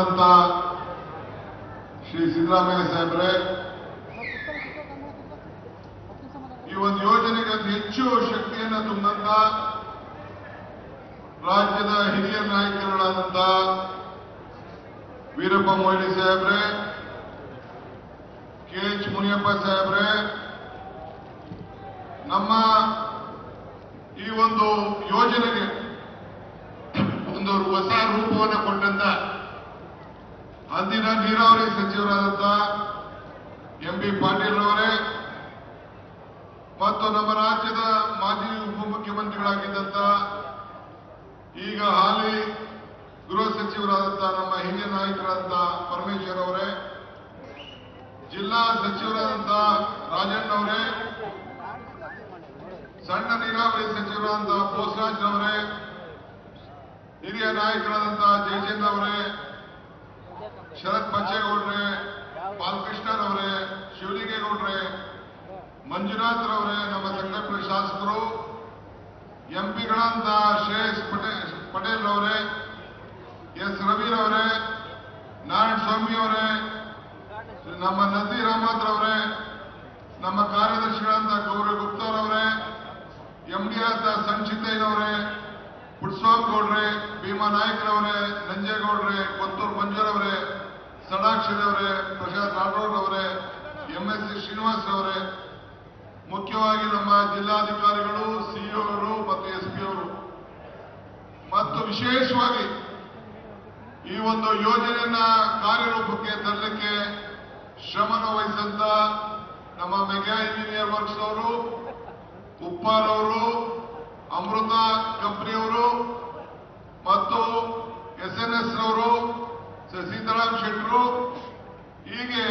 ತಂದಂತ ಶ್ರೀ ಸಿದ್ದರಾಮಯ್ಯ ಸಾಹೇಬ್ರೆ, ಈ ಒಂದು ಯೋಜನೆಗೆ ಅತಿ ಹೆಚ್ಚು ಶಕ್ತಿಯನ್ನು ತುಂಬಂತ ರಾಜ್ಯದ ಹಿರಿಯ ನಾಯಕರುಗಳಾದಂತ ವೀರಪ್ಪ ಮೊಯ್ಲಿ ಸಾಹೇಬ್ರೆ, KH ಮುನಿಯಪ್ಪ ಸಾಹೇಬ್ರೆ, ನಮ್ಮ ಈ ಒಂದು ಯೋಜನೆಗೆ ಒಂದು ಹೊಸ ರೂಪವನ್ನು ಕೊಟ್ಟಂತ ಅಂದಿನ ನೀರಾವರಿ ಸಚಿವರಾದಂತ MB ಪಾಟೀಲ್ ಅವರೇ ಮತ್ತು ನಮ್ಮ ರಾಜ್ಯದ ಮಾಜಿ ಉಪಮುಖ್ಯಮಂತ್ರಿಗಳಾಗಿದ್ದಂತ ಈಗ ಹಾಲಿ ಗೃಹ ಸಚಿವರಾದಂತ ನಮ್ಮ ಹಿರಿಯ ನಾಯಕರಾದಂತ ಪರಮೇಶ್ವರ್ ಅವರೇ, ಜಿಲ್ಲಾ ಸಚಿವರಾದಂತ ರಾಜಣ್ಣ ಅವರೇ, ಸಣ್ಣ ನೀರಾವರಿ ಸಚಿವರಾದಂತ ಬೋಸರಾಜ್ ಅವರೇ, ಹಿರಿಯ ನಾಯಕರಾದಂತ ಜಯಚಂದ್ರ ಅವರೇ, ಶರತ್ ಬಚ್ಚೇಗೌಡ್ರೆ, ಬಾಲಕೃಷ್ಣರವರೇ, ಶಿವಲಿಂಗೇಗೌಡ್ರೆ, ಮಂಜುನಾಥ್ರವರೇ, ನಮ್ಮ ಸಂಘಟನೆ ಶಾಸಕರು, ಎಂಪಿಗಳಂತ ಶ್ರೇಯಸ್ ಪಟೇಲ್ ಅವರೇ, ಎಸ್ ರವಿರವರೇ, ನಾರಾಯಣ ಸ್ವಾಮಿ ಅವರೇ, ನಮ್ಮ ನಜೀರ್ ಅಹಮದ್ ಅವರೇ, ನಮ್ಮ ಕಾರ್ಯದರ್ಶಿಗಳಂತ ಗೌರವ್ ಗುಪ್ತರವರೇ, MD ಅಂತ ಸಂಚಿತಯ್ಯನವರೇ, ಪುಟ್ಸ್ವಾಮಿ ಗೌಡ್ರೆ, ಭೀಮಾ ನಾಯಕರವರೇ, ನಂಜೇಗೌಡ್ರೆ, ಕೊತ್ತೂರು ಮಂಜೂರವರೇ, ಸಡಾಕ್ಷರವರೇ, ಪ್ರಶಾಂತ್ ರಾಠೋಡ್ ಅವರೇ, MSc ಶ್ರೀನಿವಾಸ್ ಅವರೇ, ಮುಖ್ಯವಾಗಿ ನಮ್ಮ ಜಿಲ್ಲಾಧಿಕಾರಿಗಳು, CO ಅವರು ಮತ್ತು SP ಅವರು, ಮತ್ತು ವಿಶೇಷವಾಗಿ ಈ ಒಂದು ಯೋಜನೆಯನ್ನ ಕಾರ್ಯರೂಪಕ್ಕೆ ತರಲಿಕ್ಕೆ ಶ್ರಮನ ವಹಿಸಂತ ನಮ್ಮ ಮೆಗಾ ಇಂಜಿನಿಯರ್ ವರ್ಕ್ಸ್ ಅವರು, ಉಪ್ಪಾರ್ ಅವರು, ಅಮೃತ ಕಂಪನಿಯವರು ಮತ್ತು SNS ರವರು, ಸೀತಾರಾಮ್ ಶೆಟ್ಟರು, ಹೀಗೆ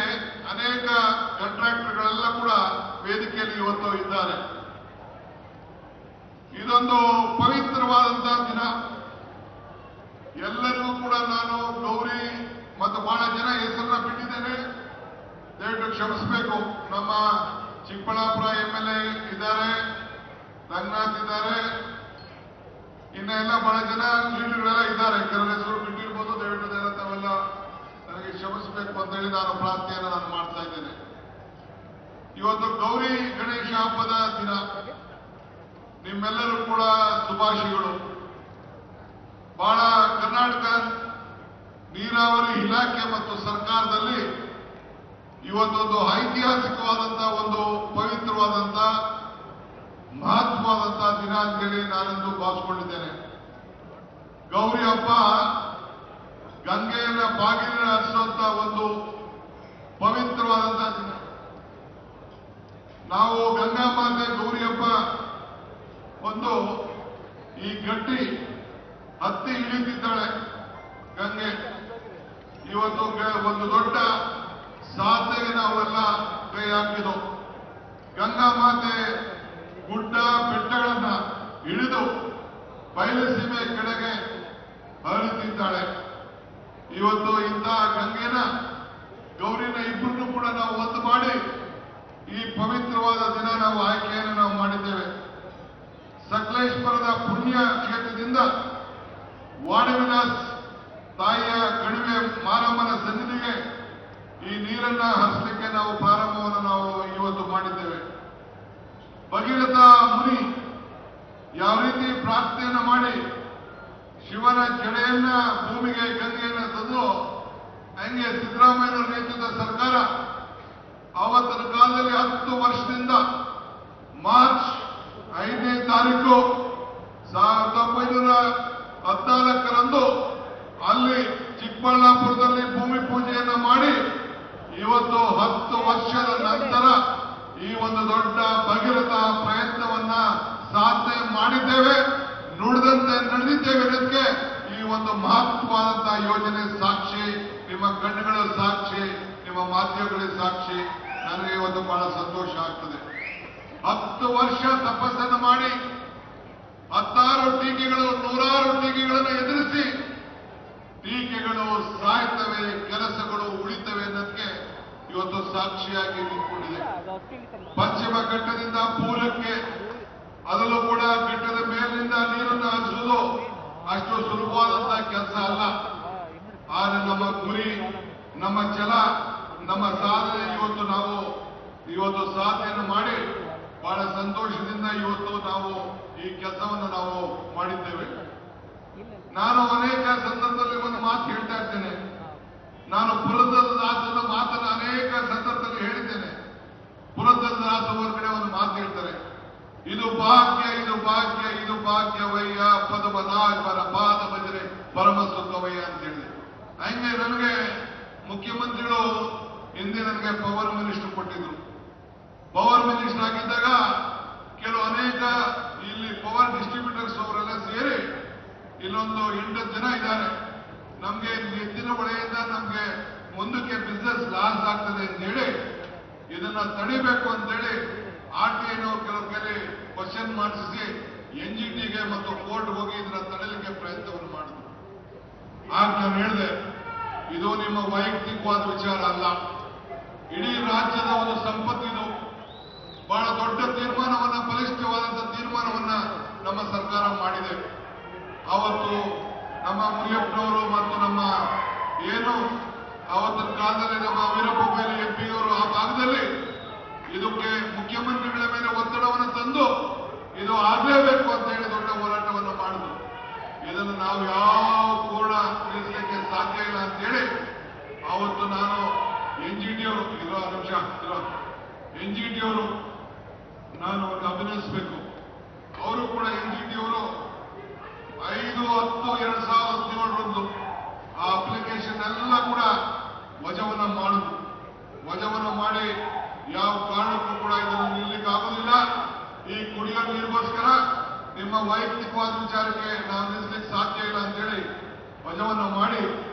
ಅನೇಕ ಕಾಂಟ್ರಾಕ್ಟರ್ಗಳೆಲ್ಲ ಕೂಡ ವೇದಿಕೆಯಲ್ಲಿ ಇವತ್ತು ಇದ್ದಾರೆ. ಇದೊಂದು ಪವಿತ್ರವಾದಂತಹ ದಿನ. ಎಲ್ಲರಿಗೂ ಕೂಡ ನಾನು ಗೌರಿ ಮತ್ತು ಬಹಳ ಜನ ಹೆಸರನ್ನ ಬಿಟ್ಟಿದ್ದೇನೆ, ದಯವಿಟ್ಟು ಕ್ಷಮಿಸಬೇಕು. ನಮ್ಮ ಚಿಕ್ಕಬಳ್ಳಾಪುರ MLA ಇದ್ದಾರೆ, ರಂಗನಾಥ್ ಇದ್ದಾರೆ, ಇನ್ನೆಲ್ಲ ಬಹಳ ಜನ ಲೀಡರ್ಗಳೆಲ್ಲ ಇದ್ದಾರೆ. ಕೆಲವು ಹೆಸರು ಬಿಟ್ಟಿರ್ಬೋದು, ದಯವಿಟ್ಟು ತಾವೆಲ್ಲ ನನಗೆ ಕ್ಷಮಿಸಬೇಕು ಅಂತೇಳಿ ನಾನು ಪ್ರಾರ್ಥನೆಯನ್ನು ನಾನು ಮಾಡ್ತಾ ಇದ್ದೇನೆ. ಇವತ್ತು ಗೌರಿ ಗಣೇಶ ಹಬ್ಬದ ದಿನ. ನಿಮ್ಮೆಲ್ಲರೂ ಕೂಡ ಶುಭಾಶಯಗಳು. ಬಹಳ ಕರ್ನಾಟಕ ನೀರಾವರಿ ಇಲಾಖೆ ಮತ್ತು ಸರ್ಕಾರದಲ್ಲಿ ಇವತ್ತೊಂದು ಐತಿಹಾಸಿಕವಾದಂತಹ ಒಂದು ಪವಿತ್ರವಾದಂತ ಮಹತ್ವವಾದಂತಹ ದಿನ ಅಂತೇಳಿ ನಾನಂತೂ ಭಾವಿಸಿಕೊಂಡಿದ್ದೇನೆ. ಗೌರಿ ಹಬ್ಬ ಗಂಗೆಯನ್ನ ಬಾಗಿಲಿನ ಹರಿಸುವಂತ ಒಂದು ಪವಿತ್ರವಾದಂತಹ ದಿನ. ನಾವು ಗಂಗಾ ಮಾತೆ ಗೌರಿ ಹಬ್ಬ ಒಂದು ಈ ಗಟ್ಟಿ ಹತ್ತಿ ಇಳಿತಿದ್ದಾಳೆ ಗಂಗೆ. ಇವತ್ತು ಒಂದು ದೊಡ್ಡ ಸಾಧನೆಗೆ ನಾವೆಲ್ಲ ಕೈ ಹಾಕಿದವು. ಗಂಗಾ ಮಾತೆ ಗುಡ್ಡ ಬೆಟ್ಟಗಳನ್ನ ಇಳಿದು ಬಯಲುಸೀಮೆ ಕಡೆಗೆ ಹರಿತಿದ್ದಾಳೆ. ಇವತ್ತು ಇಂತಹ ಗಂಗೆನ ಗೌರಿನ ಇಬ್ಬರನ್ನು ಕೂಡ ನಾವು ಒಂದು ಮಾಡಿ ಈ ಪವಿತ್ರವಾದ ದಿನ ನಾವು ಆಯ್ಕೆಯನ್ನು ನಾವು ಮಾಡಿದ್ದೇವೆ. ಸಕಲೇಶ್ವರದ ಪುಣ್ಯ ಕ್ಷೇತ್ರದಿಂದ ವಾಣಿವಿಲಾಸ್ ತಾಯಿಯ ಕಣಿವೆ ಮಾರಮ್ಮನ ಸನ್ನಿಧಿಗೆ ಈ ನೀರನ್ನ ಹರಿಸಲಿಕ್ಕೆ ನಾವು ಪ್ರಾರಂಭವನ್ನು ನಾವು ಇವತ್ತು ಮಾಡಿದ್ದೇವೆ. ಭಗೀರಥ ಮುನಿ ಯಾವ ರೀತಿ ಪ್ರಾರ್ಥನೆಯನ್ನು ಮಾಡಿ ಶಿವನ ಜಡೆಯನ್ನ ಭೂಮಿಗೆ ಗಂಗೆಯನ್ನ ತಂದು, ಹಂಗೆ ಸಿದ್ದರಾಮಯ್ಯನವರ ನೇತೃತ್ವದ ಸರ್ಕಾರ ಆವತ್ತಿನ ಕಾಲದಲ್ಲಿ 10 ವರ್ಷದಿಂದ ಮಾರ್ಚ್ 5ನೇ ತಾರೀಕು 1914ರಂದು ಅಲ್ಲಿ ಚಿಕ್ಕಬಳ್ಳಾಪುರದಲ್ಲಿ ಭೂಮಿ ಪೂಜೆಯನ್ನು ಮಾಡಿ ಇವತ್ತು 10 ವರ್ಷದ ನಂತರ ಈ ಒಂದು ದೊಡ್ಡ ಭಗೀರಥ ಪ್ರಯತ್ನವನ್ನ ಸಾಧನೆ ಮಾಡಿದ್ದೇವೆ. ನುಡಿದಂತೆ ನಡೆದಿದ್ದೇವೆ. ಇದಕ್ಕೆ ಈ ಒಂದು ಮಹತ್ವವಾದಂತಹ ಯೋಜನೆ ಸಾಕ್ಷಿ, ನಿಮ್ಮ ಕಣ್ಣುಗಳ ಸಾಕ್ಷಿ, ನಿಮ್ಮ ಮಾಧ್ಯಮಗಳ ಸಾಕ್ಷಿ. ನನಗೆ ಇವತ್ತು ಬಹಳ ಸಂತೋಷ ಆಗ್ತದೆ. 10 ವರ್ಷ ತಪಸ್ಸನ್ನು ಮಾಡಿ 10 ಟೀಕೆಗಳು, 100 ಟೀಕೆಗಳನ್ನು ಎದುರಿಸಿ, ಟೀಕೆಗಳು ಸಾಯ್ತವೆ, ಕೆಲಸಗಳು ಉಳಿತವೆ ಅನ್ನೋದಕ್ಕೆ ಇವತ್ತು ಸಾಕ್ಷಿಯಾಗಿ ನಿಂತ್ಕೊಂಡಿದೆ. ಪಶ್ಚಿಮ ಘಟ್ಟದಿಂದ ಪೂಲಕ್ಕೆ, ಅದರಲ್ಲೂ ಕೂಡ ಘಟ್ಟದ ಮೇಲಿನಿಂದ ನೀರನ್ನು ಹರಿಸುವುದು ಅಷ್ಟು ಸುಲಭವಾದಂತಹ ಕೆಲಸ ಅಲ್ಲ. ಆದರೆ ನಮ್ಮ ನಮ್ಮ ಗುರಿ, ನಮ್ಮ ಛಲ, ನಮ್ಮ ಸಾಧನೆ ಇವತ್ತು ಸಾಧನೆಯನ್ನು ಮಾಡಿ ಬಹಳ ಸಂತೋಷದಿಂದ ಇವತ್ತು ನಾವು ಈ ಕೆಲಸವನ್ನು ನಾವು ಮಾಡಿದ್ದೇವೆ. ನಾನು ಅನೇಕ ಸಂದರ್ಭದಲ್ಲಿ ಒಂದು ಮಾತು ಹೇಳ್ತಾ ಇರ್ತೇನೆ. ನಾನು ಪುರಂದರದಾಸನ ಮಾತನ್ನು ಅನೇಕ ಸಂದರ್ಭದಲ್ಲಿ ಹೇಳಿದ್ದೇನೆ. ಪುರಂದರದಾಸ ಹೊರಗಡೆ ಒಂದು ಮಾತು ಹೇಳ್ತಾರೆ, ಇದು ಭಾಗ್ಯ, ಇದು ಭಾಗ್ಯ, ಇದು ಭಾಗ್ಯವಯ್ಯ, ಪದಪದಾಜ್ವರ ಪಾದ ಭಜನೆ ಪರಮ ಸುಖವಯ್ಯ ಅಂತ ಹೇಳಿದೆ. ಹಂಗೆ ನನಗೆ ಮುಖ್ಯಮಂತ್ರಿಗಳು ಹಿಂದೆ ನನಗೆ ಪವರ್ ಮಿನಿಸ್ಟರ್ ಕೊಟ್ಟಿದ್ರು. ಪವರ್ ಮಿನಿಸ್ಟರ್ ಆಗಿದ್ದಾಗ ಕೆಲವು ಅನೇಕ ಇಲ್ಲಿ ಪವರ್ ಡಿಸ್ಟ್ರಿಬ್ಯೂಟರ್ಸ್ ಅವರೆಲ್ಲ ಸೇರಿ ಇಲ್ಲೊಂದು 8 ಜನ ಇದ್ದಾರೆ. ನಮ್ಗೆ ಎತ್ತಿನ ಹೊಳೆಯಿಂದ ನಮ್ಗೆ ಮುಂದಕ್ಕೆ ಬಿಸ್ನೆಸ್ ಲಾಸ್ ಆಗ್ತದೆ ಅಂತ ಹೇಳಿ ಇದನ್ನ ತಡಿಬೇಕು ಅಂತೇಳಿ RTIನೋ ಕೆಲವು ಕ್ವಶನ್ ಮಾಡಿಸಿ NGTಗೆ ಮತ್ತು ಕೋರ್ಟ್ ಹೋಗಿ ಇದನ್ನ ತಡೆಯಲಿಕ್ಕೆ ಪ್ರಯತ್ನವನ್ನು ಮಾಡಿದ್ರು. ಆಗ ನಾನು ಹೇಳಿದೆ, ಇದು ನಿಮ್ಮ ವೈಯಕ್ತಿಕವಾದ ವಿಚಾರ ಅಲ್ಲ, ಇಡೀ ರಾಜ್ಯದ ಒಂದು ಸಂಪತ್ತಿದು. ಬಹಳ ದೊಡ್ಡ ತೀರ್ಮಾನವನ್ನ, ಬಲಿಷ್ಠವಾದಂತಹ ತೀರ್ಮಾನವನ್ನ ನಮ್ಮ ಸರ್ಕಾರ ಮಾಡಿದೆ. ಅವತ್ತು ನಮ್ಮ ಮುನಿಯಪ್ಪನವರು ಮತ್ತು ನಮ್ಮ ಏನು ಅವತ್ತಿನ ಕಾಲದಲ್ಲಿ ನಮ್ಮ ವೀರಪ್ಪ ಮೊಯ್ಲಿ MP ಅವರು ಆ ಭಾಗದಲ್ಲಿ ಇದಕ್ಕೆ ಮುಖ್ಯಮಂತ್ರಿಗಳ ಮೇಲೆ ಒತ್ತಡವನ್ನು ತಂದು ಇದು ಆಗಲೇಬೇಕು ಅಂತ ಹೇಳಿ ದೊಡ್ಡ ಹೋರಾಟವನ್ನು ಮಾಡಿದ್ರು. ಇದನ್ನು ನಾವು ಯಾವ ಪೂರ್ಣ ನಿಲ್ಲಿಸಲಿಕ್ಕೆ ಸಾಧ್ಯ ಇಲ್ಲ ಅಂತ ಹೇಳಿ ಅವತ್ತು ನಾನು NGT ಅವರು NGT ಅವರು ನಾನು ಅವ್ರಿಗೆ ಅಭಿನಯಿಸಬೇಕು. ಅವರು ಕೂಡ NGT ಅವರು 5/10/2017 ಆ ಅಪ್ಲಿಕೇಶನ್ ಎಲ್ಲ ಕೂಡ ವಜಾವನ್ನ ಮಾಡುದು. ವಜಾವನ್ನ ಮಾಡಿ ಯಾವ ಕಾರಣಕ್ಕೂ ಕೂಡ ಇದನ್ನು ನಿಲ್ಲಲಿಕ್ಕೆ ಆಗುದಿಲ್ಲ. ಈ ಕುಡಿಯೋ ನೀರಿಗೋಸ್ಕರ ನಿಮ್ಮ ವೈಯಕ್ತಿಕವಾದ ವಿಚಾರಕ್ಕೆ ನಾವು ನಿಲ್ಲಿಸಲಿಕ್ಕೆ ಸಾಧ್ಯ ಇಲ್ಲ ಅಂತೇಳಿ ವಜಾವನ್ನ ಮಾಡಿ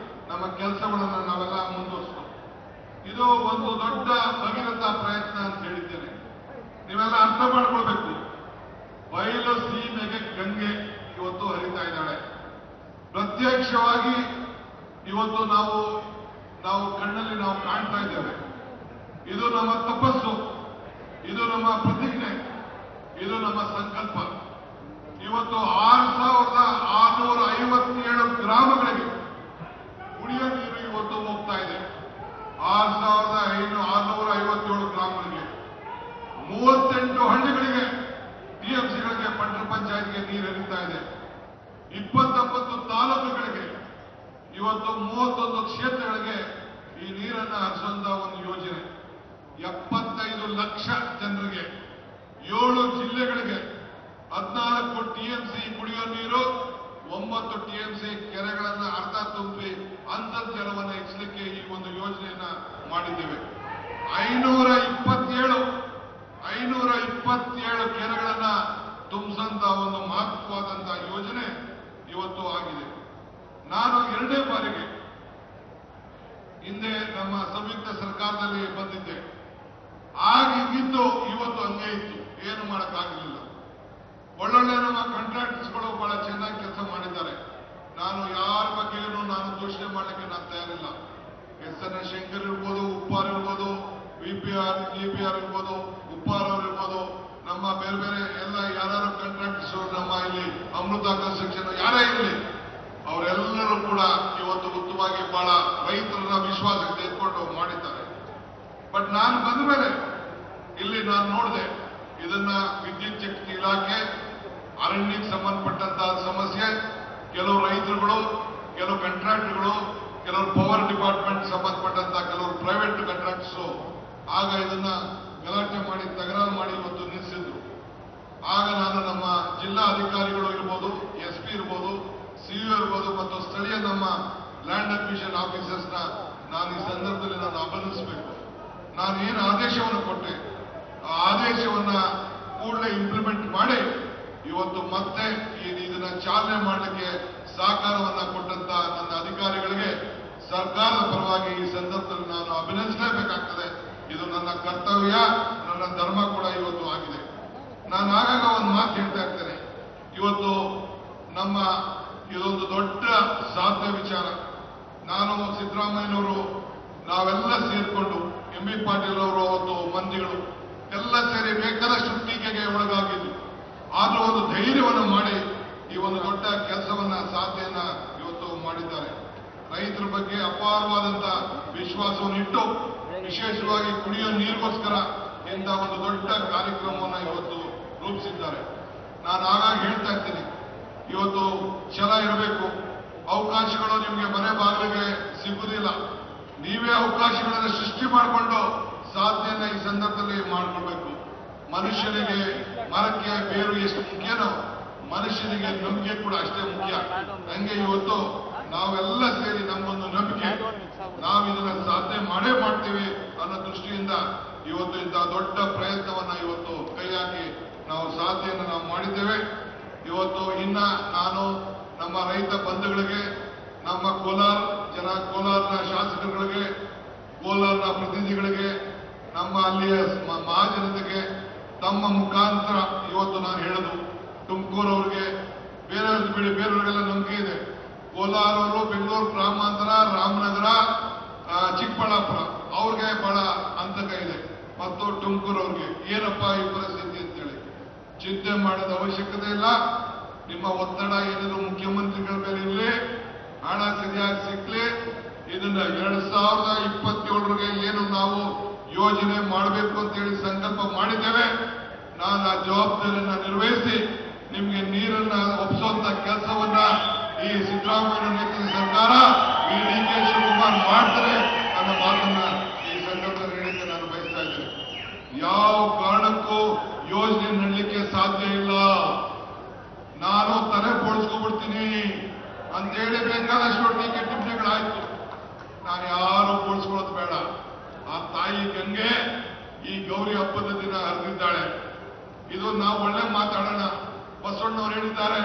ನಮ್ಮ ಕೆಲಸಗಳನ್ನು ನಾವೆಲ್ಲ ಮುಂದುವರಿಸೋದು. ಇದು ಒಂದು ದೊಡ್ಡ ಭಗೀರಥ ಪ್ರಯತ್ನ ಅಂತ ಹೇಳಿದ್ದೇನೆ. ನೀವೆಲ್ಲ ಅರ್ಥ ಮಾಡ್ಕೊಳ್ಬೇಕು. ಬಯಲು ಸೀಮೆಗೆ ಗಂಗೆ ಇವತ್ತು ಹರಿತಾ ಇದ್ದಾಳೆ. ಪ್ರತ್ಯಕ್ಷವಾಗಿ ಇವತ್ತು ನಾವು ಕಣ್ಣಲ್ಲಿ ನಾವು ಕಾಣ್ತಾ ಇದ್ದೇವೆ. ಇದು ನಮ್ಮ ತಪಸ್ಸು, ಇದು ನಮ್ಮ ಪ್ರತಿಜ್ಞೆ, ಇದು ನಮ್ಮ ಸಂಕಲ್ಪ. ಇವತ್ತು 6657 ಗ್ರಾಮಗಳಿಗೆ ಕುಡಿಯುವ ನೀರು ಇವತ್ತು ಹೋಗ್ತಾ ಇದೆ. 6657 ಗ್ರಾಮಗಳಿಗೆ, 38 ಹಳ್ಳಿಗಳಿಗೆ, TMCಗಳಿಗೆ, ಪಟ್ಟಣ ಪಂಚಾಯತ್ಗೆ ನೀರು ಹರಿತಾ ಇದೆ. 29 ತಾಲೂಕುಗಳಿಗೆ, ಇವತ್ತು 31 ಕ್ಷೇತ್ರಗಳಿಗೆ ಈ ನೀರನ್ನು ಹರಿಸುವಂತ ಒಂದು ಯೋಜನೆ. 75 ಲಕ್ಷ ಜನರಿಗೆ, 7 ಜಿಲ್ಲೆಗಳಿಗೆ, 14 TMC ಕುಡಿಯುವ ನೀರು, 9 TMC ಕೆರೆಗಳನ್ನು ಅರ್ಧ ತುಂಬಿ ಅಂತರ್ಜಲವನ್ನು ಹೆಚ್ಚಲಿಕ್ಕೆ ಈ ಒಂದು ಯೋಜನೆಯನ್ನ ಮಾಡಿದ್ದೇವೆ. 527 ಕೆರೆಗಳನ್ನ ತುಂಬಿಸಂತ ಒಂದು ಮಹತ್ವವಾದಂತಹ ಯೋಜನೆ ಇವತ್ತು ಆಗಿದೆ. ನಾನು 2ನೇ ಬಾರಿಗೆ ಹಿಂದೆ ನಮ್ಮ ಸಂಯುಕ್ತ ಸರ್ಕಾರದಲ್ಲಿ ಬಂದಿದ್ದೆ. ಆಗಿದ್ದು ಇವತ್ತು ಹಂಗೆ ಇತ್ತು, ಏನು ಮಾಡಕ್ಕಾಗಲಿಲ್ಲ. ಒಳ್ಳೊಳ್ಳೆ ನಮ್ಮ ಕಾಂಟ್ರಾಕ್ಟರ್ಸ್ಗಳು ಬಹಳ ಚೆನ್ನಾಗಿ ಕೆಲಸ ಮಾಡಿದ್ದಾರೆ. ನಾನು ಯಾರ ಬಗ್ಗೆಯೂ ನಾನು ದೂಷಣೆ ಮಾಡಲಿಕ್ಕೆ ನಾನು ತಯಾರಿಲ್ಲ. SN ಶಂಕರ್ ಇರ್ಬೋದು, ಉಪ್ಪಾರ್ ಇರ್ಬೋದು, VPR GPR ಇರ್ಬೋದು, ಉಪ್ಪಾರ್ ಅವರು ಇರ್ಬೋದು, ನಮ್ಮ ಬೇರೆ ಬೇರೆ ಎಲ್ಲ ಯಾರು ಕಾಂಟ್ರಾಕ್ಟರ್ಸ್, ನಮ್ಮ ಇಲ್ಲಿ ಅಮೃತ ಕನ್ಸ್ಟ್ರಕ್ಷನ್ ಯಾರೇ ಇರಲಿ, ಅವರೆಲ್ಲರೂ ಕೂಡ ಇವತ್ತು ಉತ್ತಮವಾಗಿ ಬಹಳ ರೈತರನ್ನ ವಿಶ್ವಾಸಕ್ಕೆ ತೆಗೆದುಕೊಂಡು ಮಾಡಿದ್ದಾರೆ. ಬಟ್ ನಾನು ಬಂದ ಮೇಲೆ ಇಲ್ಲಿ ನಾನು ನೋಡಿದೆ, ಇದನ್ನ ವಿದ್ಯುತ್ ಶಕ್ತಿ ಇಲಾಖೆ, ಅರಣ್ಯಕ್ಕೆ ಸಂಬಂಧಪಟ್ಟಂತಹ ಸಮಸ್ಯೆ, ಕೆಲವು ರೈತರುಗಳು, ಕೆಲವು ಕಾಂಟ್ರಾಕ್ಟರ್ಗಳು, ಕೆಲವರು ಪವರ್ ಡಿಪಾರ್ಟ್ಮೆಂಟ್ ಸಂಬಂಧಪಟ್ಟಂತಹ ಕೆಲವರು ಪ್ರೈವೇಟ್ ಕಾಂಟ್ರಾಕ್ಟರ್ಸ್ ಆಗ ಇದನ್ನ ಗಲಾಟೆ ಮಾಡಿ ತಕರಾರು ಮಾಡಿ ಇವತ್ತು ನಿಲ್ಲಿಸಿದ್ರು. ಆಗ ನಾನು ನಮ್ಮ ಜಿಲ್ಲಾ ಅಧಿಕಾರಿಗಳು ಇರ್ಬೋದು, SP ಇರ್ಬೋದು, CO ಇರ್ಬೋದು ಮತ್ತು ಸ್ಥಳೀಯ ನಮ್ಮ ಲ್ಯಾಂಡ್ ಅಕ್ವಿಷನ್ ಆಫೀಸರ್ಸ್ನ ನಾನು ಈ ಸಂದರ್ಭದಲ್ಲಿ ನಾನು ಅಭಿನಂದಿಸಬೇಕು. ನಾನು ಏನು ಆದೇಶವನ್ನು ಕೊಟ್ಟೆ ಆ ಆದೇಶವನ್ನ ಕೂಡಲೇ ಇಂಪ್ಲಿಮೆಂಟ್ ಮಾಡಿ ಇವತ್ತು ಮತ್ತೆ ಇದನ್ನ ಚಾಲನೆ ಮಾಡಲಿಕ್ಕೆ ಸಹಕಾರವನ್ನ ಕೊಟ್ಟಂತ ನನ್ನ ಅಧಿಕಾರಿಗಳಿಗೆ ಸರ್ಕಾರದ ಪರವಾಗಿ ಈ ಸಂದರ್ಭದಲ್ಲಿ ನಾನು ಅಭಿನಂದಿಸಲೇಬೇಕಾಗ್ತದೆ. ಇದು ನನ್ನ ಕರ್ತವ್ಯ, ನನ್ನ ಧರ್ಮ ಕೂಡ ಇವತ್ತು ಆಗಿದೆ. ನಾನು ಆಗಾಗ ಒಂದು ಮಾತು ಹೇಳ್ತಾ ಇರ್ತೇನೆ, ಇವತ್ತು ನಮ್ಮ ಇದೊಂದು ದೊಡ್ಡ ಸಾಧ್ಯ ವಿಚಾರ. ನಾನು ಸಿದ್ದರಾಮಯ್ಯನವರು ನಾವೆಲ್ಲ ಸೇರ್ಕೊಂಡು MB ಪಾಟೀಲ್ ಅವರು ಅವತ್ತು ಮಂತ್ರಿಗಳು ಎಲ್ಲ ಸೇರಿ ಬೇಕಾದಷ್ಟು ಟೀಕೆಗೆ ಒಳಗಾಗಿದ್ದು, ಆದ್ರೂ ಒಂದು ಧೈರ್ಯವನ್ನು ಮಾಡಿ ಈ ಒಂದು ದೊಡ್ಡ ಕೆಲಸವನ್ನ ಸಾಧನೆಯನ್ನ ಇವತ್ತು ಮಾಡಿದ್ದಾರೆ. ರೈತರ ಬಗ್ಗೆ ಅಪಾರವಾದಂತ ವಿಶ್ವಾಸವನ್ನು ಇಟ್ಟು ವಿಶೇಷವಾಗಿ ಕುಡಿಯುವ ನೀರಿಗೋಸ್ಕರ ಇಂಥ ಒಂದು ದೊಡ್ಡ ಕಾರ್ಯಕ್ರಮವನ್ನು ಇವತ್ತು ರೂಪಿಸಿದ್ದಾರೆ. ನಾನು ಆಗಾಗ ಹೇಳ್ತಾ ಇರ್ತೀನಿ, ಇವತ್ತು ಛಲ ಇರಬೇಕು. ಅವಕಾಶಗಳು ನಿಮಗೆ ಮನೆ ಬಾಗಿಲಿಗೆ ಸಿಗುವುದಿಲ್ಲ. ನೀವೇ ಅವಕಾಶಗಳನ್ನು ಸೃಷ್ಟಿ ಮಾಡಿಕೊಂಡು ಸಾಧನೆಯನ್ನ ಈ ಸಂದರ್ಭದಲ್ಲಿ ಮಾಡ್ಕೊಳ್ಬೇಕು. ಮನುಷ್ಯನಿಗೆ ಮರಕ್ಕೆ ಬೇರು ಎಷ್ಟು ಮುಖ್ಯನೋ ಮನುಷ್ಯನಿಗೆ ನಂಬಿಕೆ ಕೂಡ ಅಷ್ಟೇ ಮುಖ್ಯ. ಹಂಗೆ ಇವತ್ತು ನಾವೆಲ್ಲ ಸೇರಿ ನಮ್ಮೊಂದು ನಂಬಿಕೆ, ನಾವು ಇದನ್ನ ಸಾಧನೆ ಮಾಡೇ ಮಾಡ್ತೀವಿ ಅನ್ನೋ ದೃಷ್ಟಿಯಿಂದ ಇವತ್ತು ಇಂತಹ ದೊಡ್ಡ ಪ್ರಯತ್ನವನ್ನ ಇವತ್ತು ಕೈ ಹಾಕಿ ನಾವು ಸಾಧನೆಯನ್ನು ನಾವು ಮಾಡಿದ್ದೇವೆ. ಇವತ್ತು ಇನ್ನ ನಾನು ನಮ್ಮ ರೈತ ಬಂಧುಗಳಿಗೆ, ನಮ್ಮ ಕೋಲಾರನ ಶಾಸಕರುಗಳಿಗೆ, ಕೋಲಾರನ ಪ್ರತಿನಿಧಿಗಳಿಗೆ, ನಮ್ಮ ಅಲ್ಲಿಯ ಮಹಾಜನತೆಗೆ ತಮ್ಮ ಮುಖಾಂತರ ಇವತ್ತು ನಾನು ಹೇಳೋದು, ತುಮಕೂರವ್ರಿಗೆ ಬೇರೆಯವ್ರಿಗೆ ಬಿಡಿ, ಬೇರೆಯವ್ರಿಗೆಲ್ಲ ನಂಬಿಕೆ ಇದೆ. ಕೋಲಾರವರು, ಬೆಂಗಳೂರು ಗ್ರಾಮಾಂತರ, ರಾಮನಗರ, ಚಿಕ್ಕಬಳ್ಳಾಪುರ ಅವ್ರಿಗೆ ಬಹಳ ಅಂತಕ ಇದೆ. ಮತ್ತು ತುಮಕೂರವ್ರಿಗೆ ಏನಪ್ಪ ಈ ಪರಿಸ್ಥಿತಿ ಅಂತೇಳಿ ಚಿಂತೆ ಮಾಡೋದ ಅವಶ್ಯಕತೆ ಇಲ್ಲ. ನಿಮ್ಮ ಒತ್ತಡ ಏನಿದ್ರು ಮುಖ್ಯಮಂತ್ರಿಗಳ ಮೇಲೆ ಇರಲಿ, ಹಣ ಸರಿಯಾಗಿ ಸಿಕ್ಲಿ. ಇದನ್ನ 2027ರಿಗೆ ಏನು ನಾವು ಯೋಜನೆ ಮಾಡಬೇಕು ಅಂತ ಹೇಳಿ ಸಂಕಲ್ಪ ಮಾಡಿದ್ದೇವೆ. ನಾನು ಆ ಜವಾಬ್ದಾರಿಯನ್ನ ನಿರ್ವಹಿಸಿ ನಿಮ್ಗೆ ನೀರನ್ನ ಒಪ್ಪಿಸುವಂತ ಕೆಲಸವನ್ನ ಈ ಸಿದ್ದರಾಮಯ್ಯ ನೇತೃತ್ವದ ಸರ್ಕಾರ, ಈ DK ಶಿವಕುಮಾರ್ ಮಾಡ್ತಾರೆ ಅನ್ನೋ ಮಾತನ್ನ ಈ ಸಂದರ್ಭದಲ್ಲಿ ಹೇಳಿಕೆ ನಾನು ಬಯಸ್ತಾ ಇದ್ದೇನೆ. ಯಾವ ಕಾರಣಕ್ಕೂ ಯೋಜನೆ ನಡಲಿಕ್ಕೆ ಸಾಧ್ಯ ಇಲ್ಲ. ನಾನು ತಲೆ ಬೋಳ್ಸ್ಕೊಂಡ್ಬಿಡ್ತೀನಿ ಅಂತ ಹೇಳಿ ಬೇಕಾದಷ್ಟು ಟೀಕೆ ಟಿಪ್ಪಣಿಗಳಾಯ್ತು. ನಾನು ಯಾರು ಬೋಳ್ಸ್ಕೊಳ್ಳೋದು ಬೇಡ. ಆ ತಾಯಿ ಗಂಗೆ ಈ ಗೌರಿ ಹಬ್ಬದ ದಿನ ಹರಿದಿದ್ದಾಳೆ. ಇದು ನಾವು ಒಳ್ಳೆ ಮಾತಾಡೋಣ. ಬಸವಣ್ಣವ್ರು ಹೇಳಿದ್ದಾರೆ,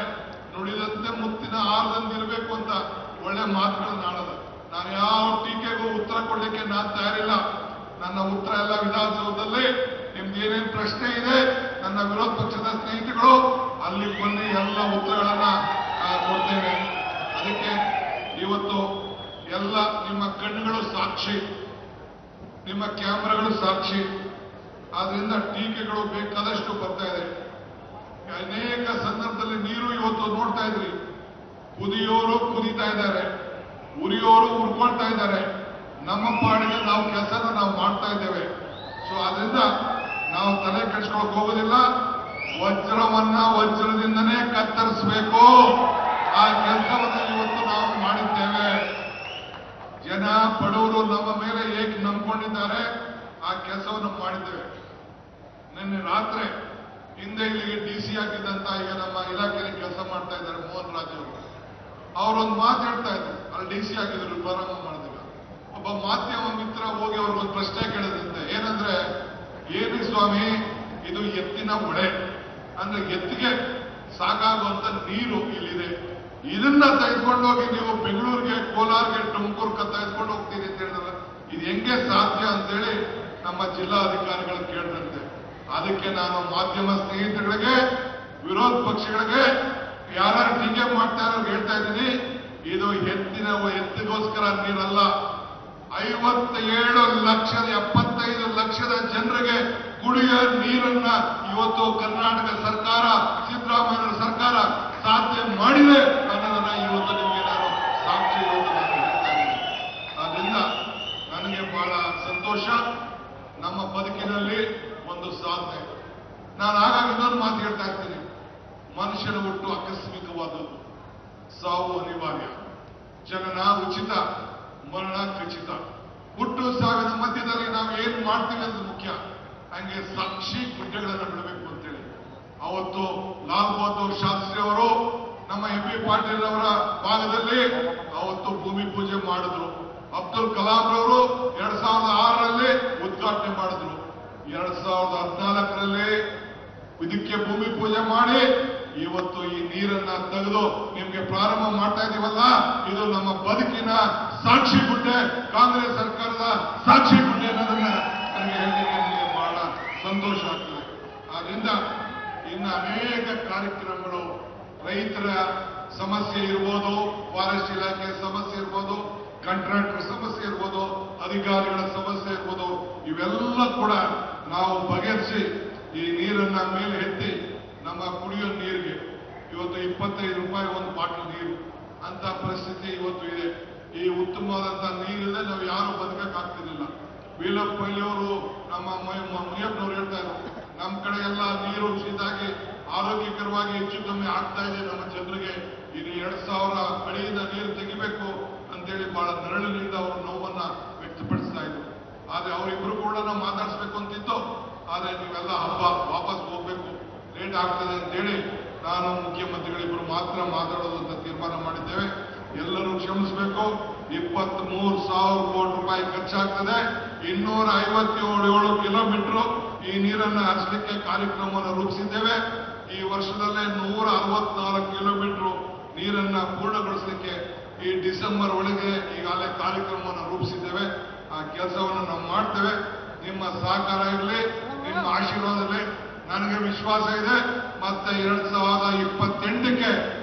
ನುಡಿದಂತೆ ಮುತ್ತಿನ ಆರದಂತಿರ್ಬೇಕು ಅಂತ ಒಳ್ಳೆ ಮಾತುಗಳನ್ನ ಆಡೋದು. ನಾನು ಯಾವ ಟೀಕೆಗೂ ಉತ್ತರ ಕೊಡ್ಲಿಕ್ಕೆ ನಾನು ತಯಾರಿಲ್ಲ. ನನ್ನ ಉತ್ತರ ಎಲ್ಲ ವಿಧಾನಸೌಧದಲ್ಲಿ ನಿಮ್ದು ಏನೇನು ಪ್ರಶ್ನೆ ಇದೆ, ನನ್ನ ವಿರೋಧ ಪಕ್ಷದ ಸ್ನೇಹಿತರು ಅಲ್ಲಿ ಬಂದು ಎಲ್ಲ ಉತ್ತರಗಳನ್ನ ಕೊಡ್ತೇವೆ. ಅದಕ್ಕೆ ಇವತ್ತು ಎಲ್ಲ ನಿಮ್ಮ ಕಣ್ಣುಗಳು ಸಾಕ್ಷಿ, ನಿಮ್ಮ ಕ್ಯಾಮೆರಾಗಳು ಸಾಕ್ಷಿ. ಆದ್ರಿಂದ ಟೀಕೆಗಳು ಬೇಕಾದಷ್ಟು ಬರ್ತಾ ಇದೆ. ಅನೇಕ ಸಂದರ್ಭದಲ್ಲಿ ನೀರು ಇವತ್ತು ನೋಡ್ತಾ ಇದ್ರಿ, ಕುದಿಯೋರು ಕುದೀತಾ ಇದ್ದಾರೆ, ಉರಿಯೋರು ಉರ್ಕೊಳ್ತಾ ಇದ್ದಾರೆ. ನಮ್ಮ ಪಾಡಿಗೆ ನಾವು ಕೆಲಸನ ನಾವು ಮಾಡ್ತಾ ಇದ್ದೇವೆ. ಸೊ ಆದ್ರಿಂದ ನಾವು ತಲೆ ಕೆಡಿಸ್ಕೊಳಕ್ ಹೋಗೋದಿಲ್ಲ. ವಜ್ರವನ್ನ ವಜ್ರದಿಂದನೇ ಕತ್ತರಿಸಬೇಕು. ಆ ಕೆಲಸವನ್ನು ಇವತ್ತು ನಾವು ಮಾಡಿದ್ದೇವೆ. ಜನ ಬಡವರು ನಮ್ಮ ಮೇಲೆ ಏಕೆ ನಂಬಿಕೊಂಡಿದ್ದಾರೆ, ಆ ಕೆಲಸವನ್ನು ಮಾಡಿದ್ದೇವೆ. ನಿನ್ನೆ ರಾತ್ರಿ ಹಿಂದೆ ಇಲ್ಲಿಗೆ DC ಆಗಿದ್ದಂತ ಈಗ ನಮ್ಮ ಇಲಾಖೆಯಲ್ಲಿ ಕೆಲಸ ಮಾಡ್ತಾ ಇದ್ದಾರೆ ಮೋಹನ್ ರಾಜ್ ಅವರು. ಅವರೊಂದು ಮಾತು ಹೇಳ್ತಾ ಇದ್ರು, ಅಲ್ಲಿ DC ಆಗಿದ್ರು ಪ್ರಾರಂಭ ಮಾಡಿದಾಗ. ಒಬ್ಬ ಮಾಧ್ಯಮ ಮಿತ್ರ ಹೋಗಿ ಅವ್ರಿಗೊಂದು ಪ್ರಶ್ನೆ ಕೇಳಿದಂತೆ, ಏನಂದ್ರೆ, ಏನಿ ಸ್ವಾಮಿ ಇದು ಎತ್ತಿನ ಹೊಳೆ ಅಂದ್ರೆ ಎತ್ತಿಗೆ ಸಾಕಾಗುವಂತ ನೀರು ಇಲ್ಲಿದೆ, ಇದನ್ನ ತೆಗೆದುಕೊಂಡೋಗಿ ನೀವು ಬೆಂಗಳೂರಿಗೆ, ಕೋಲಾರ್ಗೆ, ತುಮಕೂರ್ಗೆ ತೆಗೆದುಕೊಂಡು ಹೋಗ್ತೀರಿ ಅಂತ ಹೇಳಿದ್ರೆ ಇದು ಹೆಂಗೆ ಸಾಧ್ಯ ಅಂತೇಳಿ ನಮ್ಮ ಜಿಲ್ಲಾಧಿಕಾರಿಗಳು ಕೇಳಿದಂತೆ. ಅದಕ್ಕೆ ನಾನು ಮಾಧ್ಯಮ ಸ್ನೇಹಿತರಿಗೆ, ವಿರೋಧ ಪಕ್ಷಗಳಿಗೆ, ಯಾರು ಟೀಕೆ ಮಾಡ್ತಾ ಇರೋರು ಹೇಳ್ತಾ ಇದ್ದೀನಿ, ಇದು ಎತ್ತಿಗೋಸ್ಕರ ನೀರಲ್ಲ. 57,75 ಲಕ್ಷದ ಜನರಿಗೆ ಕುಡಿಯುವ ನೀರನ್ನ ಇವತ್ತು ಕರ್ನಾಟಕ ಸರ್ಕಾರ, ಸಿದ್ದರಾಮಯ್ಯ ಸರ್ಕಾರ ಸಾಧ್ಯ ಮಾಡಿದೆ ಅನ್ನೋದನ್ನ ಇವತ್ತು ನಿಮಗೆ ನಾನು ಸಾಕ್ಷಿ ಹೇಳ್ತಾ ಇದ್ದೀನಿ. ಆದ್ರಿಂದ ನನಗೆ ಬಹಳ ಸಂತೋಷ. ನಮ್ಮ ಬದುಕಿನಲ್ಲಿ ಒಂದು ಸಾಧನೆ. ನಾನು ಆಗಾಗ ಇನ್ನೊಂದು ಮಾತು ಹೇಳ್ತಾ ಇರ್ತೀನಿ, ಮನುಷ್ಯನ ಹುಟ್ಟು ಆಕಸ್ಮಿಕವಾದದ್ದು, ಸಾವು ಅನಿವಾರ್ಯ, ಜನನ ಉಚಿತ, ಮರಣ ಖಚಿತ. ಹುಟ್ಟು ಸಾವಿನ ಮಧ್ಯದಲ್ಲಿ ನಾವು ಏನ್ ಮಾಡ್ತೀವಿ ಅಂತ ಮುಖ್ಯ. ಹಂಗೆ ಸಾಕ್ಷಿ ಗುಡ್ಡೆಗಳನ್ನು ಬಿಡಬೇಕು ಅಂತೇಳಿ ಅವತ್ತು ಲಾಲ್ ಬಹದ್ದೂರ್ ಶಾಸ್ತ್ರಿ ಅವರು ನಮ್ಮ MP ಪಾಟೀಲ್ ಅವರ ಭಾಗದಲ್ಲಿ ಅವತ್ತು ಭೂಮಿ ಪೂಜೆ ಮಾಡಿದ್ರು. ಅಬ್ದುಲ್ ಕಲಾಂ ಅವರು 2006ರಲ್ಲಿ ಉದ್ಘಾಟನೆ ಮಾಡಿದ್ರು. 2014ರಲ್ಲಿ ಇದಕ್ಕೆ ಭೂಮಿ ಪೂಜೆ ಮಾಡಿ ಇವತ್ತು ಈ ನೀರನ್ನ ತೆಗೆದು ನಿಮ್ಗೆ ಪ್ರಾರಂಭ ಮಾಡ್ತಾ ಇದೀವಲ್ಲ, ಇದು ನಮ್ಮ ಬದುಕಿನ ಸಾಕ್ಷಿ ಗುಡ್ಡೆ, ಕಾಂಗ್ರೆಸ್ ಸರ್ಕಾರದ ಸಾಕ್ಷಿ ಗುಡ್ಡೆ ಅನ್ನೋದನ್ನ ನನಗೆ ಹೇಳಲಿಕ್ಕೆ ನನಗೆ ಬಹಳ ಸಂತೋಷ ಆಗ್ತದೆ. ಆದ್ರಿಂದ ಇನ್ನು ಅನೇಕ ಕಾರ್ಯಕ್ರಮಗಳು, ರೈತರ ಸಮಸ್ಯೆ ಇರ್ಬೋದು, ಫಾರೆಸ್ಟ್ ಇಲಾಖೆ ಸಮಸ್ಯೆ ಇರ್ಬೋದು, ಕಾಂಟ್ರಾಕ್ಟರ್ ಸಮಸ್ಯೆ ಇರ್ಬೋದು, ಅಧಿಕಾರಿಗಳ ಸಮಸ್ಯೆ ಇರ್ಬೋದು, ಇವೆಲ್ಲ ಕೂಡ ನಾವು ಬಗೆಹರಿಸಿ ಈ ನೀರನ್ನ ಮೇಲೆ ಎತ್ತಿ ನಮ್ಮ ಕುಡಿಯೋ ನೀರಿಗೆ ಇವತ್ತು 25 ರೂಪಾಯಿ ಒಂದು ಬಾಟಲ್ ನೀರು ಅಂತ ಪರಿಸ್ಥಿತಿ ಇವತ್ತು ಇದೆ. ಈ ಉತ್ತಮವಾದಂತಹ ನೀರಿಲ್ಲದೆ ನಾವು ಯಾರು ಬದುಕಕ್ಕಾಗ್ತಿರ್ಲಿಲ್ಲ. ವೀರಪ್ಪ ಮೊಯ್ಲಿಯವರು ನಮ್ಮ ಮುನಿಯಪ್ಪನವರು ಹೇಳ್ತಾ ಇದ್ರು, ನಮ್ಮ ಕಡೆ ಎಲ್ಲ ನೀರು ಶೀತಾಗಿ ಆರೋಗ್ಯಕರವಾಗಿ ಹೆಚ್ಚು ಕಮ್ಮಿ ಆಗ್ತಾ ಇದೆ ನಮ್ಮ ಜನರಿಗೆ, ಇದು 2000 ಅಡಿಯಿಂದ ನೀರು ತೆಗಿಬೇಕು ಅಂತೇಳಿ ಬಹಳ ನರಳಿನಿಂದ ಅವರು ನೋವನ್ನ ವ್ಯಕ್ತಪಡಿಸ್ತಾ ಇದ್ರು. ಆದ್ರೆ ಅವರಿಬ್ರು ಕೂಡ ನಾವು ಮಾತಾಡಿಸ್ಬೇಕು ಅಂತಿತ್ತು. ಆದ್ರೆ ನೀವೆಲ್ಲ ಹಬ್ಬ ವಾಪಸ್ ಹೋಗ್ಬೇಕು, ಲೇಟ್ ಆಗ್ತದೆ ಅಂತೇಳಿ ನಾನು ಮುಖ್ಯಮಂತ್ರಿಗಳಿಬ್ಬರು ಮಾತ್ರ ಮಾತಾಡೋದು ಅಂತ ತೀರ್ಮಾನ ಮಾಡಿದ್ದೇವೆ. ಎಲ್ಲರೂ ಕ್ಷಮಿಸಬೇಕು. 23,000 ಕೋಟಿ ರೂಪಾಯಿ ಖರ್ಚಾಗ್ತದೆ. 257 ಕಿಲೋಮೀಟರ್ ಈ ನೀರನ್ನು ಹರಿಸಲಿಕ್ಕೆ ಕಾರ್ಯಕ್ರಮವನ್ನು ರೂಪಿಸಿದ್ದೇವೆ. ಈ ವರ್ಷದಲ್ಲೇ 164 ಕಿಲೋಮೀಟರ್ ನೀರನ್ನ ಪೂರ್ಣಗೊಳಿಸಲಿಕ್ಕೆ ಈ ಡಿಸೆಂಬರ್ ಒಳಗೆ ಈಗಾಗಲೇ ಕಾರ್ಯಕ್ರಮವನ್ನು ರೂಪಿಸಿದ್ದೇವೆ. ಆ ಕೆಲಸವನ್ನು ನಾವು ಮಾಡ್ತೇವೆ. ನಿಮ್ಮ ಸಹಕಾರ ಇರಲಿ, ನಿಮ್ಮ ಆಶೀರ್ವಾದ ಇರಲಿ. ನನಗೆ ವಿಶ್ವಾಸ ಇದೆ ಮತ್ತೆ 2028ಕ್ಕೆ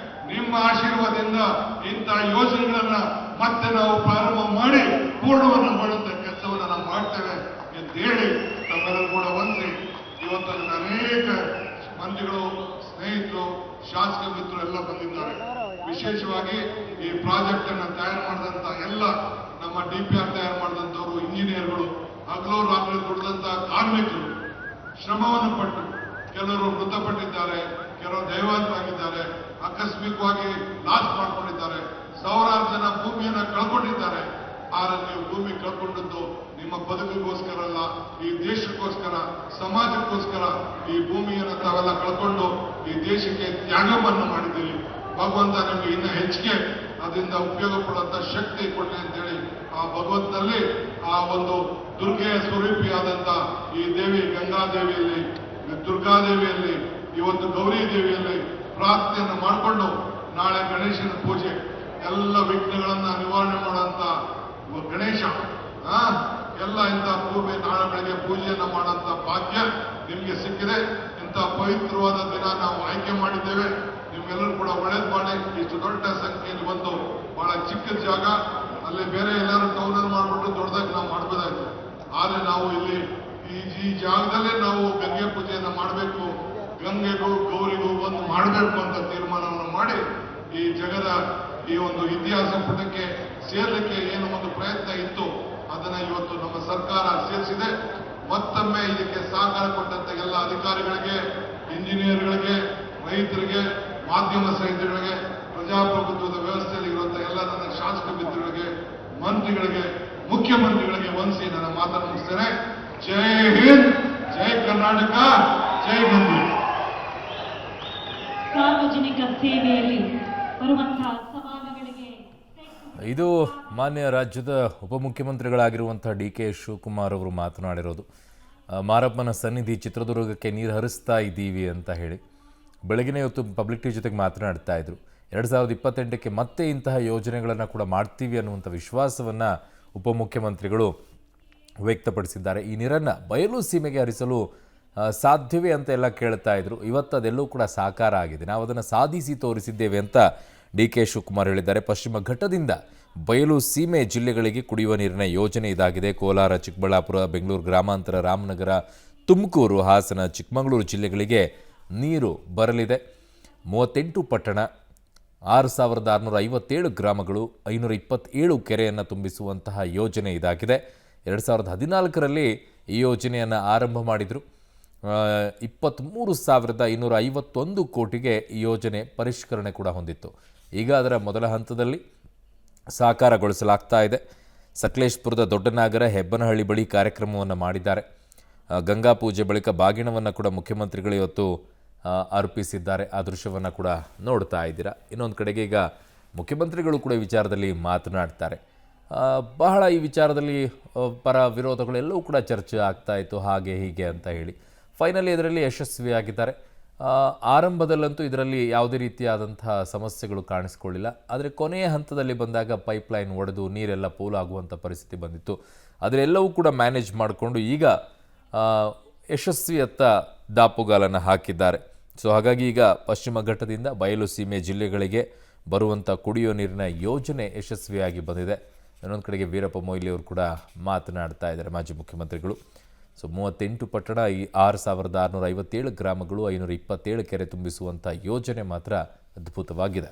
ನಿಮ್ಮ ಆಶೀರ್ವಾದದಿಂದ ಇಂತಹ ಯೋಜನೆಗಳನ್ನ ಮತ್ತೆ ನಾವು ಪ್ರಾರಂಭ ಮಾಡಿ ಪೂರ್ಣವನ್ನು ಮಾಡುವಂತ ಕೆಲಸವನ್ನು ನಾವು ಮಾಡ್ತೇವೆ ಅಂತ ಹೇಳಿ ತಮ್ಮೆಲ್ಲರೂ ಕೂಡ ವಂದಿಸಿ, ಇವತ್ತು ನನ್ನ ಅನೇಕ ಮಂತ್ರಿಗಳು, ಸ್ನೇಹಿತರು, ಶಾಸಕ ಮಿತ್ರರು ಎಲ್ಲ ಬಂದಿದ್ದಾರೆ. ವಿಶೇಷವಾಗಿ ಈ ಪ್ರಾಜೆಕ್ಟ್ ಅನ್ನ ತಯಾರು ಮಾಡಿದಂತ ಎಲ್ಲ ನಮ್ಮ DPR ತಯಾರು ಮಾಡಿದಂತವರು, ಇಂಜಿನಿಯರ್ಗಳು, ಹಗಲು ರಾತ್ರಿ ದುಡಿದಂತ ಕಾರ್ಮಿಕರು, ಶ್ರಮವನ್ನು ಪಟ್ಟು ಕೆಲವರು ಮೃತಪಟ್ಟಿದ್ದಾರೆ, ಕೆಲವರು ದೈವಾಂತರಾಗಿದ್ದಾರೆ, ಆಕಸ್ಮಿಕವಾಗಿ ಲಾಸ್ ಮಾಡ್ಕೊಂಡಿದ್ದಾರೆ, ಸಾವಿರಾರು ಜನ ಭೂಮಿಯನ್ನ ಕಳ್ಕೊಂಡಿದ್ದಾರೆ. ಆದರೆ ನೀವು ಭೂಮಿ ಕಳ್ಕೊಂಡದ್ದು ನಿಮ್ಮ ಬದುಕಿಗೋಸ್ಕರ ಅಲ್ಲ, ಈ ದೇಶಕ್ಕೋಸ್ಕರ, ಸಮಾಜಕ್ಕೋಸ್ಕರ ಈ ಭೂಮಿಯನ್ನು ತಾವೆಲ್ಲ ಕಳ್ಕೊಂಡು ಈ ದೇಶಕ್ಕೆ ತ್ಯಾಗವನ್ನು ಮಾಡಿದ್ದೀರಿ. ಭಗವಂತ ನಿಮಗೆ ಇನ್ನು ಹೆಚ್ಚಿಗೆ ಅದರಿಂದ ಉಪಯೋಗ ಪಡುವಂತ ಶಕ್ತಿ ಕೊಡಲಿ ಅಂತೇಳಿ ಆ ಭಗವಂತನಲ್ಲಿ ಆ ಒಂದು ದುರ್ಗೆಯ ಸ್ವರೂಪಿಯಾದಂತ ಈ ದೇವಿ ಗಂಗಾದೇವಿಯಲ್ಲಿ, ದುರ್ಗಾದೇವಿಯಲ್ಲಿ, ಇವತ್ತು ಗೌರಿ ದೇವಿಯಲ್ಲಿ ಪ್ರಾರ್ಥನೆಯನ್ನು ಮಾಡಿಕೊಂಡು ನಾಳೆ ಗಣೇಶನ ಪೂಜೆ ಎಲ್ಲ ವಿಘ್ನಗಳನ್ನ ನಿವಾರಣೆ ಮಾಡುವಂತ ಗಣೇಶ ಎಲ್ಲ ಇಂಥ ಭೂಮಿ ನಾಳೆ ಬೆಳಗ್ಗೆ ಪೂಜೆಯನ್ನ ಮಾಡುವಂತ ಭಾಗ್ಯ ನಿಮ್ಗೆ ಸಿಕ್ಕಿದೆ. ಇಂಥ ಪವಿತ್ರವಾದ ದಿನ ನಾವು ಆಯ್ಕೆ ಮಾಡಿದ್ದೇವೆ. ನಿಮ್ಗೆಲ್ಲರೂ ಕೂಡ ಒಳ್ಳೇದು ಮಾಡಿ. ಇಷ್ಟು ದೊಡ್ಡ ಸಂಖ್ಯೆಯಲ್ಲಿ ಬಂದು, ಬಹಳ ಚಿಕ್ಕ ಜಾಗ, ಅಲ್ಲಿ ಬೇರೆ ಎಲ್ಲರೂ ಟೌನಲ್ಲಿ ಮಾಡ್ಬಿಟ್ಟು ದೊಡ್ಡದಾಗಿ ನಾವು ಮಾಡಬಹುದಾಯ್ತು. ಆದ್ರೆ ನಾವು ಇಲ್ಲಿ ಈ ಜಾಗದಲ್ಲೇ ನಾವು ಗಂಗೆ ಪೂಜೆಯನ್ನ ಮಾಡಬೇಕು, ಗಂಗೆಗೂ ಗೌರಿಗೂ ಒಂದು ಮಾಡಬೇಕು ಅಂತ ತೀರ್ಮಾನವನ್ನು ಮಾಡಿ ಈ ಜಗದ ಈ ಒಂದು ಇತಿಹಾಸ ಪುಟಕ್ಕೆ ಸೇರ್ಲಿಕ್ಕೆ ಏನು ಒಂದು ಪ್ರಯತ್ನ ಇತ್ತು ಅದನ್ನ ಇವತ್ತು ನಮ್ಮ ಸರ್ಕಾರ ಸೇರಿಸಿದೆ. ಮತ್ತೊಮ್ಮೆ ಇದಕ್ಕೆ ಸಹಕಾರ ಕೊಟ್ಟಂತ ಎಲ್ಲ ಅಧಿಕಾರಿಗಳಿಗೆ, ಇಂಜಿನಿಯರ್ಗಳಿಗೆ, ರೈತರಿಗೆ, ಮಾಧ್ಯಮ ಸ್ನೇಹಿತರಿಗೆ, ಪ್ರಜಾಪ್ರಭುತ್ವದ ವ್ಯವಸ್ಥೆಯಲ್ಲಿ ಇರುವಂತಹ ಎಲ್ಲ ನನ್ನ ಶಾಸಕ ಮಿತ್ರರಿಗೆ, ಮಂತ್ರಿಗಳಿಗೆ, ಮುಖ್ಯಮಂತ್ರಿಗಳಿಗೆ ವಂದಿಸಿ ನನ್ನ ಮಾತನ್ನು ಮುಗಿಸ್ತೇನೆ. ಜೈ ಹಿಂದ್, ಜೈ ಕರ್ನಾಟಕ, ಜೈ ಬಂಧು. ಸಾರ್ವಜನಿಕ ಸೇವೆಯಲ್ಲಿ ಬರುವಂತಹ ಸವಾಲುಗಳಿಗೆ ಇದು ಮಾನ್ಯ ರಾಜ್ಯದ ಉಪಮುಖ್ಯಮಂತ್ರಿಗಳಾಗಿರುವಂಥ DK ಶಿವಕುಮಾರ್ ಅವರು ಮಾತನಾಡಿರೋದು. ಮಾರಪ್ಪನ ಸನ್ನಿಧಿ ಚಿತ್ರದುರ್ಗಕ್ಕೆ ನೀರು ಹರಿಸ್ತಾ ಇದ್ದೀವಿ ಅಂತ ಹೇಳಿ ಬೆಳಗಿನ ಇವತ್ತು ಪಬ್ಲಿಕ್ ಟಿವಿ ಜೊತೆಗೆ ಮಾತನಾಡ್ತಾ ಇದ್ರು. 2028ಕ್ಕೆ ಮತ್ತೆ ಇಂತಹ ಯೋಜನೆಗಳನ್ನು ಕೂಡ ಮಾಡ್ತೀವಿ ಅನ್ನುವಂಥ ವಿಶ್ವಾಸವನ್ನು ಉಪಮುಖ್ಯಮಂತ್ರಿಗಳು ವ್ಯಕ್ತಪಡಿಸಿದ್ದಾರೆ. ಈ ನೀರನ್ನು ಬಯಲು ಸೀಮೆಗೆ ಹರಿಸಲು ಸಾಧ್ಯವೇ ಅಂತ ಎಲ್ಲ ಕೇಳ್ತಾ ಇದ್ರು. ಇವತ್ತು ಅದೆಲ್ಲವೂ ಕೂಡ ಸಾಕಾರ ಆಗಿದೆ, ನಾವು ಅದನ್ನು ಸಾಧಿಸಿ ತೋರಿಸಿದ್ದೇವೆ ಅಂತ DK ಶಿವಕುಮಾರ್ ಹೇಳಿದ್ದಾರೆ. ಪಶ್ಚಿಮ ಘಟ್ಟದಿಂದ ಬಯಲು ಸೀಮೆ ಜಿಲ್ಲೆಗಳಿಗೆ ಕುಡಿಯುವ ನೀರಿನ ಯೋಜನೆ ಇದಾಗಿದೆ. ಕೋಲಾರ, ಚಿಕ್ಕಬಳ್ಳಾಪುರ, ಬೆಂಗಳೂರು ಗ್ರಾಮಾಂತರ, ರಾಮನಗರ, ತುಮಕೂರು, ಹಾಸನ, ಚಿಕ್ಕಮಗಳೂರು ಜಿಲ್ಲೆಗಳಿಗೆ ನೀರು ಬರಲಿದೆ. 38 ಪಟ್ಟಣ, 6,657 ಗ್ರಾಮಗಳು, 527 ಕೆರೆಯನ್ನು ತುಂಬಿಸುವಂತಹ ಯೋಜನೆ ಇದಾಗಿದೆ. 2014ರಲ್ಲಿ ಈ ಯೋಜನೆಯನ್ನು ಆರಂಭ ಮಾಡಿದರು. 23,551 ಕೋಟಿಗೆ ಈ ಯೋಜನೆ ಪರಿಷ್ಕರಣೆ ಕೂಡ ಹೊಂದಿತ್ತು. ಈಗ ಅದರ ಮೊದಲ ಹಂತದಲ್ಲಿ ಸಾಕಾರಗೊಳಿಸಲಾಗ್ತಾ ಇದೆ. ಸಕಲೇಶಪುರದ ದೊಡ್ಡನಾಗರ, ಹೆಬ್ಬನಹಳ್ಳಿ ಬಳಿ ಕಾರ್ಯಕ್ರಮವನ್ನು ಮಾಡಿದ್ದಾರೆ. ಗಂಗಾ ಪೂಜೆ ಬಳಿಕ ಬಾಗಿಣವನ್ನು ಕೂಡ ಮುಖ್ಯಮಂತ್ರಿಗಳು ಇವತ್ತು ಅರ್ಪಿಸಿದ್ದಾರೆ. ಆ ದೃಶ್ಯವನ್ನು ಕೂಡ ನೋಡ್ತಾ ಇದ್ದೀರಾ. ಇನ್ನೊಂದು ಕಡೆಗೆ ಈಗ ಮುಖ್ಯಮಂತ್ರಿಗಳು ಕೂಡ ಈ ವಿಚಾರದಲ್ಲಿ ಮಾತನಾಡ್ತಾರೆ. ಬಹಳ ಈ ವಿಚಾರದಲ್ಲಿ ಪರ ವಿರೋಧಗಳೆಲ್ಲವೂ ಕೂಡ ಚರ್ಚೆ ಆಗ್ತಾ ಇತ್ತು, ಹಾಗೆ ಹೀಗೆ ಅಂತ ಹೇಳಿ. ಫೈನಲಿ ಇದರಲ್ಲಿ ಯಶಸ್ವಿಯಾಗಿದ್ದಾರೆ. ಆರಂಭದಲ್ಲಂತೂ ಇದರಲ್ಲಿ ಯಾವುದೇ ರೀತಿಯಾದಂತಹ ಸಮಸ್ಯೆಗಳು ಕಾಣಿಸ್ಕೊಳ್ಳಿಲ್ಲ. ಆದರೆ ಕೊನೆಯ ಹಂತದಲ್ಲಿ ಬಂದಾಗ ಪೈಪ್ಲೈನ್ ಒಡೆದು ನೀರೆಲ್ಲ ಪೋಲಾಗುವಂಥ ಪರಿಸ್ಥಿತಿ ಬಂದಿತ್ತು. ಅದರೆಲ್ಲವೂ ಕೂಡ ಮ್ಯಾನೇಜ್ ಮಾಡಿಕೊಂಡು ಈಗ ಯಶಸ್ವಿಯತ್ತ ದಾಪುಗಾಲನ್ನು ಹಾಕಿದ್ದಾರೆ. ಸೊ ಹಾಗಾಗಿ ಈಗ ಪಶ್ಚಿಮ ಘಟ್ಟದಿಂದ ಬಯಲು ಸೀಮೆ ಜಿಲ್ಲೆಗಳಿಗೆ ಬರುವಂಥ ಕುಡಿಯೋ ನೀರಿನ ಯೋಜನೆ ಯಶಸ್ವಿಯಾಗಿ ಬಂದಿದೆ. ಇನ್ನೊಂದು ಕಡೆಗೆ ವೀರಪ್ಪ ಮೊಯ್ಲಿ ಅವರು ಕೂಡ ಮಾತನಾಡ್ತಾ ಇದ್ದಾರೆ, ಮಾಜಿ ಮುಖ್ಯಮಂತ್ರಿಗಳು. ಸೊ 38 ಪಟ್ಟಣ, ಈ 6,657 ಗ್ರಾಮಗಳು, 527 ಕೆರೆ ತುಂಬಿಸುವಂಥ ಯೋಜನೆ ಮಾತ್ರ ಅದ್ಭುತವಾಗಿದೆ.